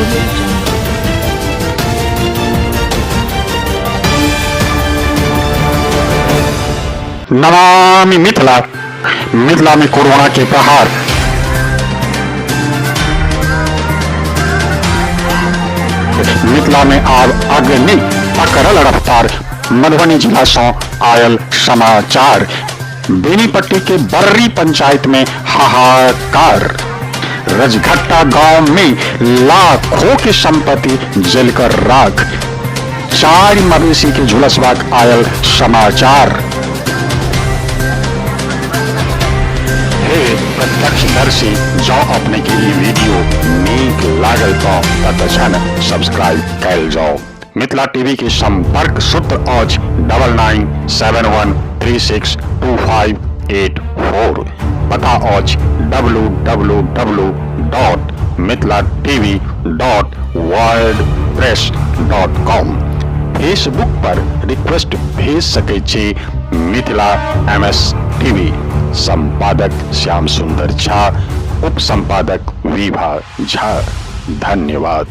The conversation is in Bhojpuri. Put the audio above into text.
audio jungle. नमामि मिथिला। मिथिला में कोरोना के प्रहार। मिथिला में आब अग्नि पकड़ल रफ्तार। मधुबनी जिला से आयल समाचार। बेनीपट्टी के बर्री पंचायत में हाहाकार। रजघट्टा गांव में लाखों की संपत्ति जलकर राख। 4 मवेशी के झुलसबाक आयल समाचार। प्रत्यक्षदर्शी जो अपने के लिए वीडियो नीक लागल तो चैनल सब्सक्राइब कैल जाओ। मिथिला टीवी के संपर्क सूत्र आज 9971362584। पता आज www.mithilatv.wordpress.com। फेसबुक पर रिक्वेस्ट भेज सके छी मिथिला MS टीवी। संपादक श्याम सुंदर झा, उप संपादक विभा झा। धन्यवाद।